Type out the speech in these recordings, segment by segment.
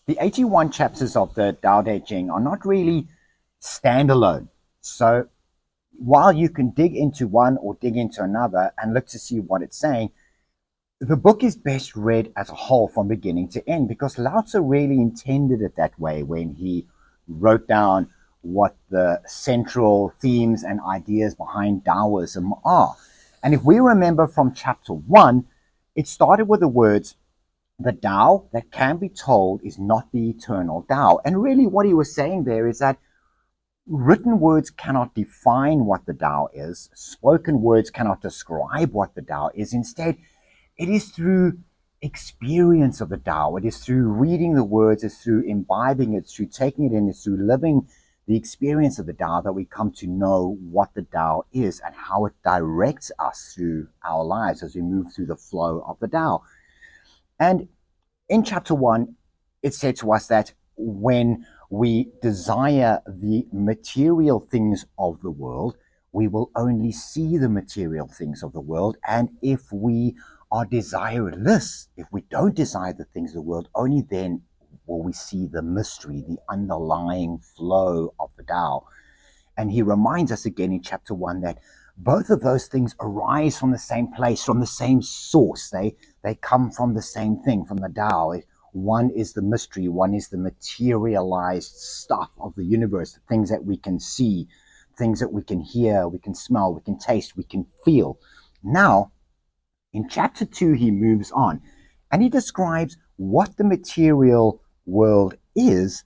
The 81 chapters of the Tao Te Ching are not really standalone. So while you can dig into one or dig into another and look to see what it's saying, the book is best read as a whole from beginning to end, because Lao-Tzu really intended it that way when he wrote down what the central themes and ideas behind Taoism are. And if we remember from chapter 1, it started with the words, the Tao that can be told is not the eternal Tao. And really what he was saying there is that written words cannot define what the Tao is. Spoken words cannot describe what the Tao is. Instead, it is through experience of the Tao. It is through reading the words, it's through imbibing it, it's through taking it in, it's through living the experience of the Tao that we come to know what the Tao is and how it directs us through our lives as we move through the flow of the Tao. And in chapter 1, it said to us that when we desire the material things of the world, we will only see the material things of the world. And if we are desireless, if we don't desire the things of the world, only then will we see the mystery, the underlying flow of the Tao. And he reminds us again in chapter 1 that both of those things arise from the same place, from the same source. They come from the same thing, from the Tao. One is the mystery, one is the materialized stuff of the universe, the things that we can see, things that we can hear, we can smell, we can taste, we can feel. Now, in chapter 2, he moves on and he describes what the material world is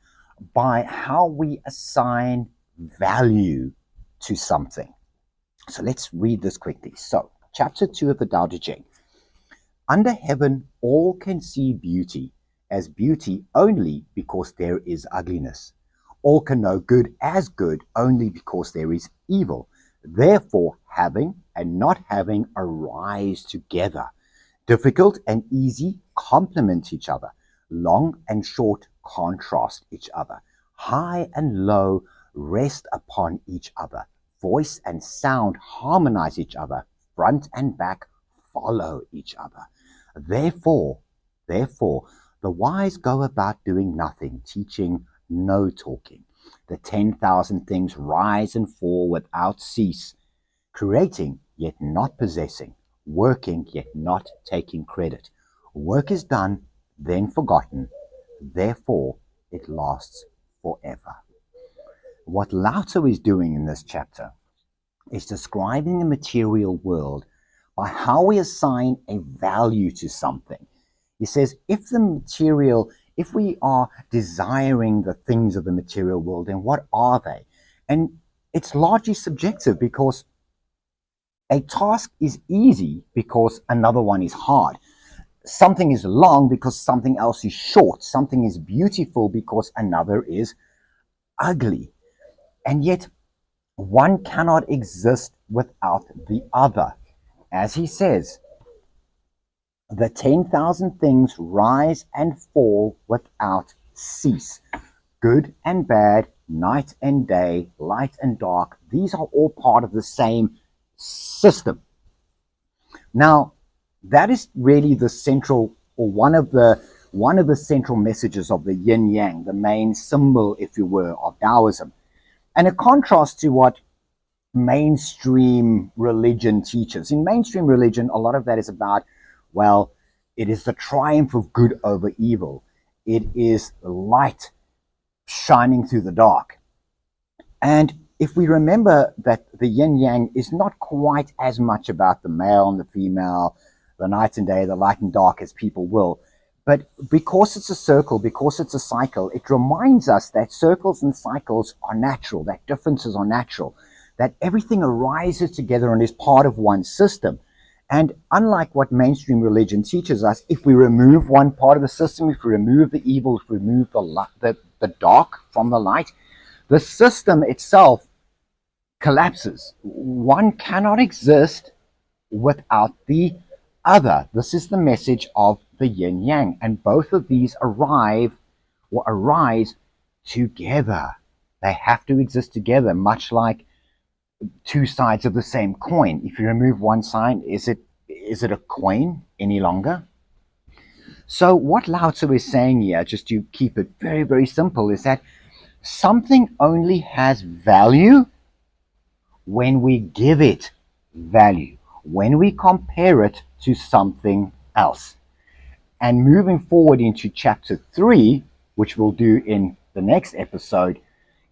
by how we assign value to something. So let's read this quickly. So, chapter 2 of the Tao Te Ching. Under heaven, all can see beauty as beauty only because there is ugliness. All can know good as good only because there is evil. Therefore, having and not having arise together. Difficult and easy complement each other. Long and short contrast each other. High and low rest upon each other. Voice and sound harmonize each other. Front and back follow each other. Therefore, the wise go about doing nothing, teaching no talking. The 10,000 things rise and fall without cease, creating yet not possessing, working yet not taking credit. Work is done, then forgotten, therefore it lasts forever. What Lao-Tzu is doing in this chapter is describing the material world by how we assign a value to something. He says, if we are desiring the things of the material world, then what are they? And it's largely subjective, because a task is easy because another one is hard. Something is long because something else is short. Something is beautiful because another is ugly. And yet, one cannot exist without the other. As he says, the 10,000 things rise and fall without cease. Good and bad, night and day, light and dark, these are all part of the same system. Now, that is really the central, or one of the central messages of the yin yang, the main symbol, if you were, of Taoism. And it contrasts to what mainstream religion teaches. In mainstream religion, a lot of that is about, well, it is the triumph of good over evil. It is light shining through the dark. And if we remember that the yin yang is not quite as much about the male and the female, the night and day, the light and dark, as people will, but because it's a circle, because it's a cycle, it reminds us that circles and cycles are natural, that differences are natural, that everything arises together and is part of one system. And unlike what mainstream religion teaches us, if we remove one part of the system, if we remove the evil, if we remove the dark from the light, the system itself collapses. One cannot exist without the other. This is the message of the yin yang, and both of these arise together. They have to exist together, much like two sides of the same coin. If you remove one side, is it a coin any longer? So what Lao-Tzu is saying here, just to keep it very, very simple, is that something only has value when we give it value, when we compare it to something else. And moving forward into chapter 3, which we'll do in the next episode,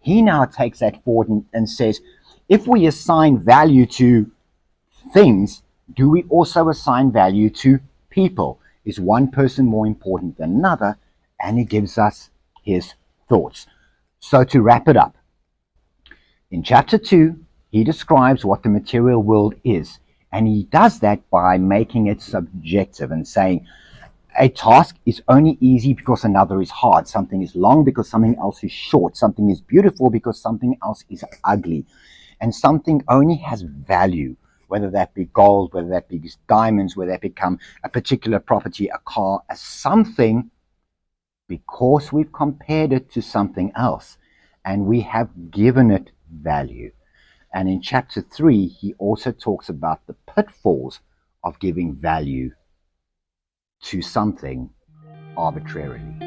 he now takes that forward and says, if we assign value to things, do we also assign value to people? Is one person more important than another? And he gives us his thoughts. So to wrap it up, in chapter 2, he describes what the material world is. And he does that by making it subjective and saying, a task is only easy because another is hard. Something is long because something else is short. Something is beautiful because something else is ugly. And something only has value, whether that be gold, whether that be diamonds, whether that become a particular property, a car, as something, because we've compared it to something else and we have given it value. And in chapter 3, he also talks about the pitfalls of giving value to something arbitrarily.